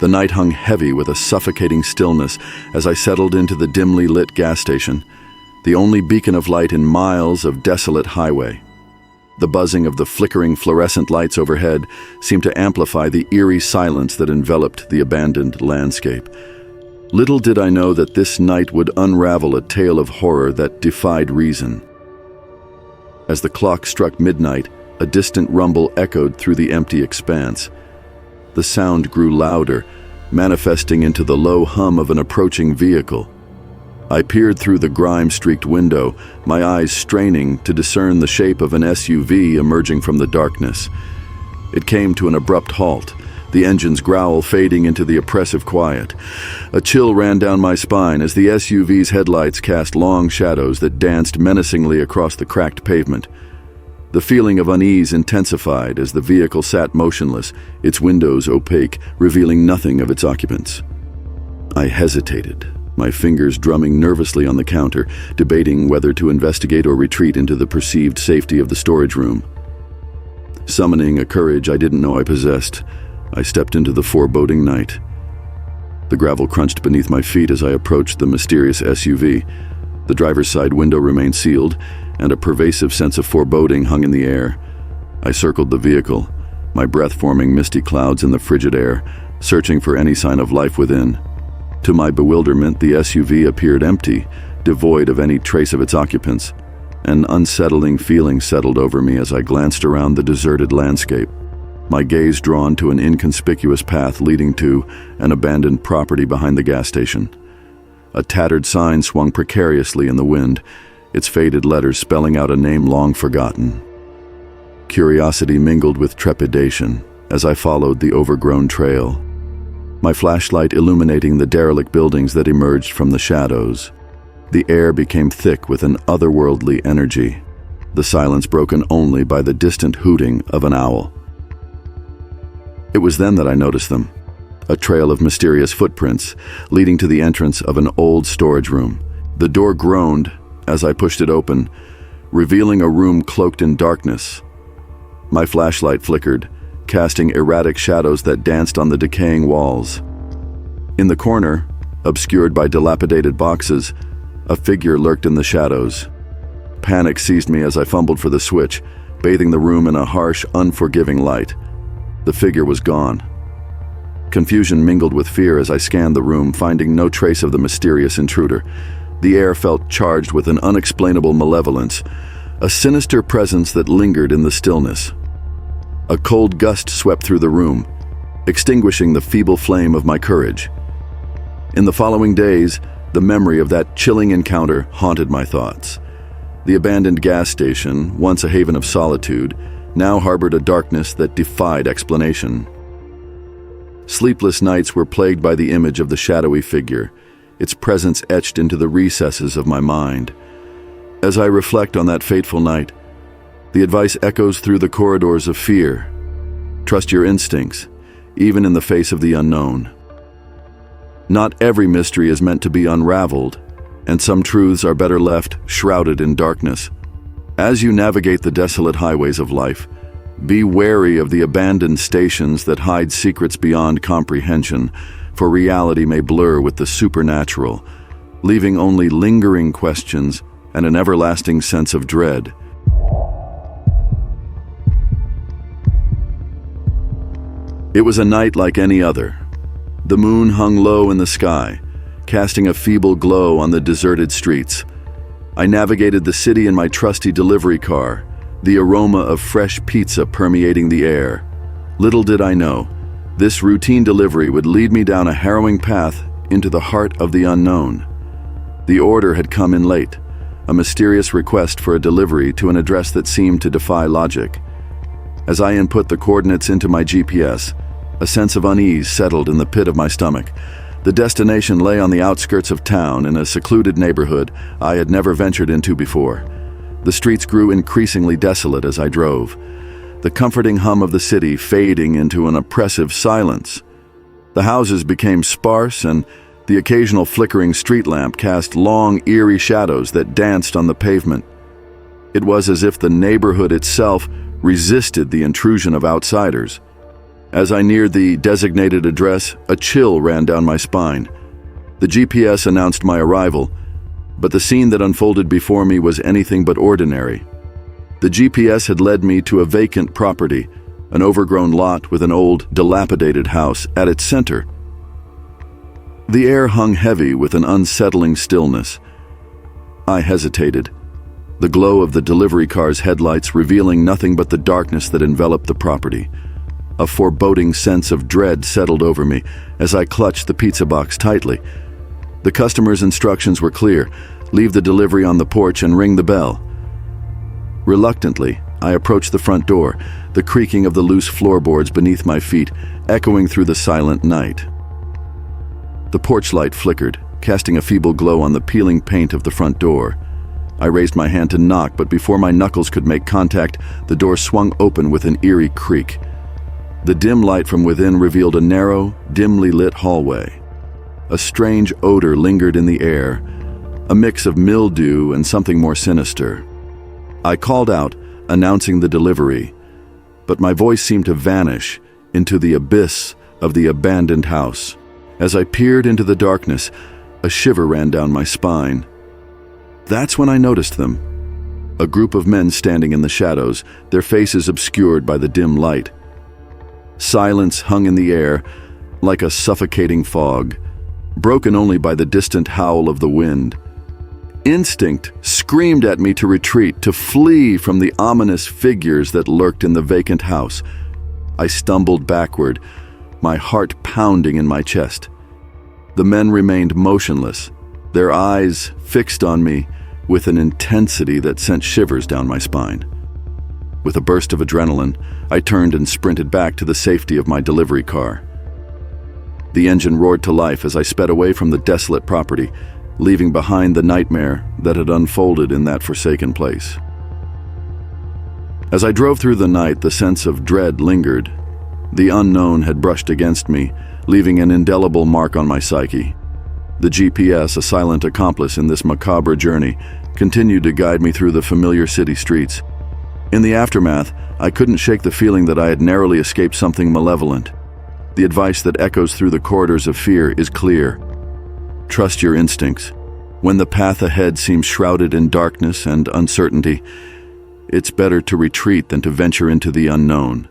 The night hung heavy with a suffocating stillness as I settled into the dimly lit gas station, the only beacon of light in miles of desolate highway. The buzzing of the flickering fluorescent lights overhead seemed to amplify the eerie silence that enveloped the abandoned landscape. Little did I know that this night would unravel a tale of horror that defied reason. As the clock struck midnight, a distant rumble echoed through the empty expanse. The sound grew louder, manifesting into the low hum of an approaching vehicle. I peered through the grime-streaked window, my eyes straining to discern the shape of an SUV emerging from the darkness. It came to an abrupt halt, the engine's growl fading into the oppressive quiet. A chill ran down my spine as the SUV's headlights cast long shadows that danced menacingly across the cracked pavement. The feeling of unease intensified as the vehicle sat motionless, its windows opaque, revealing nothing of its occupants. I hesitated, my fingers drumming nervously on the counter, debating whether to investigate or retreat into the perceived safety of the storage room. Summoning a courage I didn't know I possessed, I stepped into the foreboding night. The gravel crunched beneath my feet as I approached the mysterious SUV. The driver's side window remained sealed, and a pervasive sense of foreboding hung in the air. I circled the vehicle, my breath forming misty clouds in the frigid air, searching for any sign of life within. To my bewilderment, the SUV appeared empty, devoid of any trace of its occupants. An unsettling feeling settled over me as I glanced around the deserted landscape, my gaze drawn to an inconspicuous path leading to an abandoned property behind the gas station. A tattered sign swung precariously in the wind, its faded letters spelling out a name long forgotten. Curiosity mingled with trepidation as I followed the overgrown trail, my flashlight illuminating the derelict buildings that emerged from the shadows. The air became thick with an otherworldly energy, the silence broken only by the distant hooting of an owl. It was then that I noticed them, a trail of mysterious footprints leading to the entrance of an old storage room. The door groaned as I pushed it open, revealing a room cloaked in darkness. My flashlight flickered, casting erratic shadows that danced on the decaying walls. In the corner, obscured by dilapidated boxes, a figure lurked in the shadows. Panic seized me as I fumbled for the switch, bathing the room in a harsh, unforgiving light. The figure was gone. Confusion mingled with fear as I scanned the room, finding no trace of the mysterious intruder. The air felt charged with an unexplainable malevolence, a sinister presence that lingered in the stillness. A cold gust swept through the room, extinguishing the feeble flame of my courage. In the following days, the memory of that chilling encounter haunted my thoughts. The abandoned gas station, once a haven of solitude, now harbored a darkness that defied explanation. Sleepless nights were plagued by the image of the shadowy figure, its presence etched into the recesses of my mind. As I reflect on that fateful night, the advice echoes through the corridors of fear. Trust your instincts, even in the face of the unknown. Not every mystery is meant to be unraveled, and some truths are better left shrouded in darkness. As you navigate the desolate highways of life, be wary of the abandoned stations that hide secrets beyond comprehension, for reality may blur with the supernatural, leaving only lingering questions and an everlasting sense of dread. It was a night like any other. The moon hung low in the sky, casting a feeble glow on the deserted streets. I navigated the city in my trusty delivery car, the aroma of fresh pizza permeating the air. Little did I know, this routine delivery would lead me down a harrowing path into the heart of the unknown. The order had come in late, a mysterious request for a delivery to an address that seemed to defy logic. As I input the coordinates into my GPS, a sense of unease settled in the pit of my stomach. The destination lay on the outskirts of town in a secluded neighborhood I had never ventured into before. The streets grew increasingly desolate as I drove, the comforting hum of the city fading into an oppressive silence. The houses became sparse, and the occasional flickering street lamp cast long, eerie shadows that danced on the pavement. It was as if the neighborhood itself resisted the intrusion of outsiders. As I neared the designated address, a chill ran down my spine. The GPS announced my arrival, but the scene that unfolded before me was anything but ordinary. The GPS had led me to a vacant property, an overgrown lot with an old, dilapidated house at its center. The air hung heavy with an unsettling stillness. I hesitated, the glow of the delivery car's headlights revealing nothing but the darkness that enveloped the property. A foreboding sense of dread settled over me as I clutched the pizza box tightly. The customer's instructions were clear: leave the delivery on the porch and ring the bell. Reluctantly, I approached the front door, the creaking of the loose floorboards beneath my feet echoing through the silent night. The porch light flickered, casting a feeble glow on the peeling paint of the front door. I raised my hand to knock, but before my knuckles could make contact, the door swung open with an eerie creak. The dim light from within revealed a narrow, dimly lit hallway. A strange odor lingered in the air, a mix of mildew and something more sinister. I called out, announcing the delivery, but my voice seemed to vanish into the abyss of the abandoned house. As I peered into the darkness, a shiver ran down my spine. That's when I noticed them. A group of men standing in the shadows, their faces obscured by the dim light. Silence hung in the air like a suffocating fog, broken only by the distant howl of the wind. Instinct screamed at me to retreat, to flee from the ominous figures that lurked in the vacant house. I stumbled backward, my heart pounding in my chest. The men remained motionless, their eyes fixed on me with an intensity that sent shivers down my spine. With a burst of adrenaline, I turned and sprinted back to the safety of my delivery car. The engine roared to life as I sped away from the desolate property, leaving behind the nightmare that had unfolded in that forsaken place. As I drove through the night, the sense of dread lingered. The unknown had brushed against me, leaving an indelible mark on my psyche. The GPS, a silent accomplice in this macabre journey, continued to guide me through the familiar city streets. In the aftermath, I couldn't shake the feeling that I had narrowly escaped something malevolent. The advice that echoes through the corridors of fear is clear. Trust your instincts. When the path ahead seems shrouded in darkness and uncertainty, it's better to retreat than to venture into the unknown.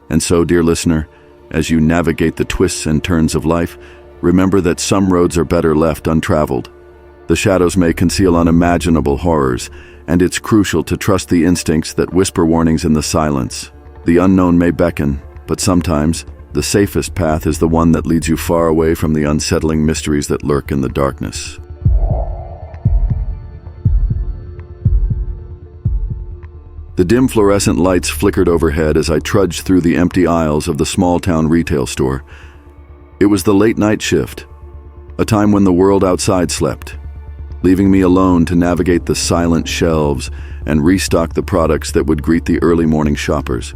And so, dear listener, as you navigate the twists and turns of life, remember that some roads are better left untraveled. The shadows may conceal unimaginable horrors, and it's crucial to trust the instincts that whisper warnings in the silence. The unknown may beckon, but sometimes the safest path is the one that leads you far away from the unsettling mysteries that lurk in the darkness. The dim fluorescent lights flickered overhead as I trudged through the empty aisles of the small-town retail store. It was the late-night shift, a time when the world outside slept, leaving me alone to navigate the silent shelves and restock the products that would greet the early morning shoppers.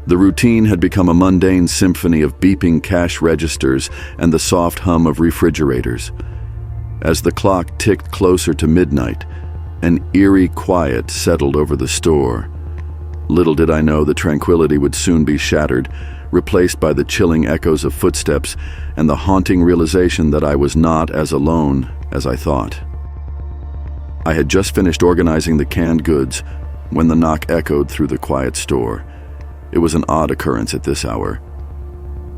The routine had become a mundane symphony of beeping cash registers and the soft hum of refrigerators. As the clock ticked closer to midnight, an eerie quiet settled over the store. Little did I know the tranquility would soon be shattered, replaced by the chilling echoes of footsteps and the haunting realization that I was not as alone as I thought. I had just finished organizing the canned goods when the knock echoed through the quiet store. It was an odd occurrence at this hour.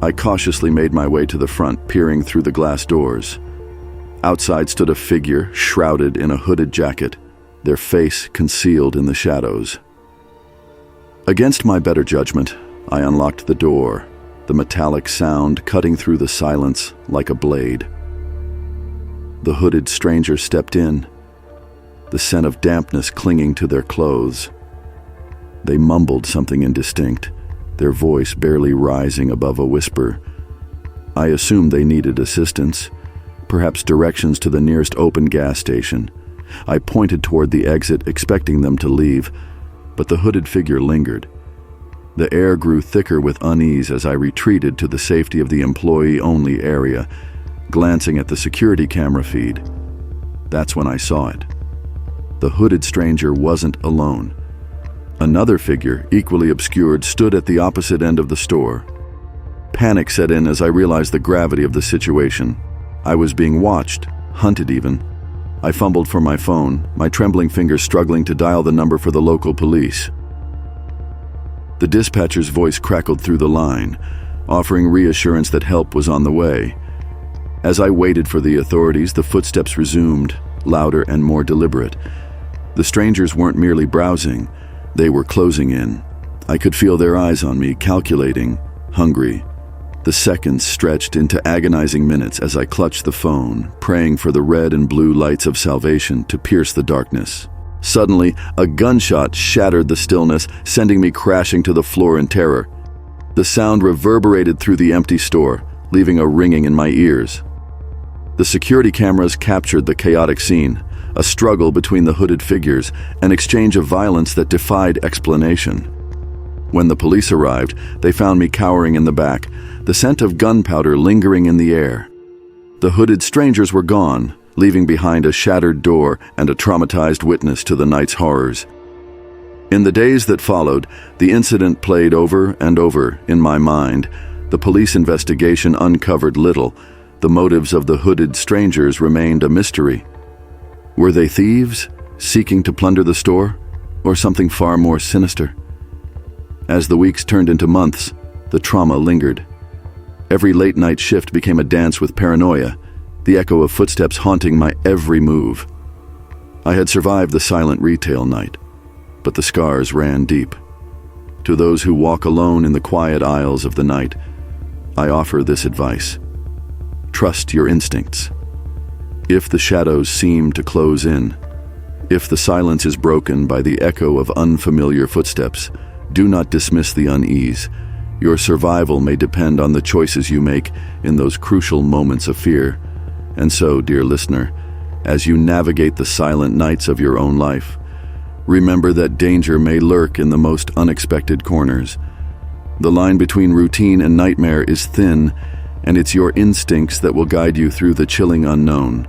I cautiously made my way to the front, peering through the glass doors. Outside stood a figure shrouded in a hooded jacket, their face concealed in the shadows. Against my better judgment, I unlocked the door, the metallic sound cutting through the silence like a blade. The hooded stranger stepped in, the scent of dampness clinging to their clothes. They mumbled something indistinct, their voice barely rising above a whisper. I assumed they needed assistance, perhaps directions to the nearest open gas station. I pointed toward the exit, expecting them to leave, but the hooded figure lingered. The air grew thicker with unease as I retreated to the safety of the employee-only area, glancing at the security camera feed. That's when I saw it. The hooded stranger wasn't alone. Another figure, equally obscured, stood at the opposite end of the store. Panic set in as I realized the gravity of the situation. I was being watched, hunted even. I fumbled for my phone, my trembling fingers struggling to dial the number for the local police. The dispatcher's voice crackled through the line, offering reassurance that help was on the way. As I waited for the authorities, the footsteps resumed, louder and more deliberate. The strangers weren't merely browsing, they were closing in. I could feel their eyes on me, calculating, hungry. The seconds stretched into agonizing minutes as I clutched the phone, praying for the red and blue lights of salvation to pierce the darkness. Suddenly, a gunshot shattered the stillness, sending me crashing to the floor in terror. The sound reverberated through the empty store, leaving a ringing in my ears. The security cameras captured the chaotic scene, a struggle between the hooded figures, an exchange of violence that defied explanation. When the police arrived, they found me cowering in the back, the scent of gunpowder lingering in the air. The hooded strangers were gone, leaving behind a shattered door and a traumatized witness to the night's horrors. In the days that followed, the incident played over and over in my mind. The police investigation uncovered little. The motives of the hooded strangers remained a mystery. Were they thieves, seeking to plunder the store, or something far more sinister? As the weeks turned into months, the trauma lingered. Every late-night shift became a dance with paranoia, the echo of footsteps haunting my every move. I had survived the silent retail night, but the scars ran deep. To those who walk alone in the quiet aisles of the night, I offer this advice. Trust your instincts. If the shadows seem to close in, if the silence is broken by the echo of unfamiliar footsteps, do not dismiss the unease. Your survival may depend on the choices you make in those crucial moments of fear. And so, dear listener, as you navigate the silent nights of your own life, remember that danger may lurk in the most unexpected corners. The line between routine and nightmare is thin, and it's your instincts that will guide you through the chilling unknown.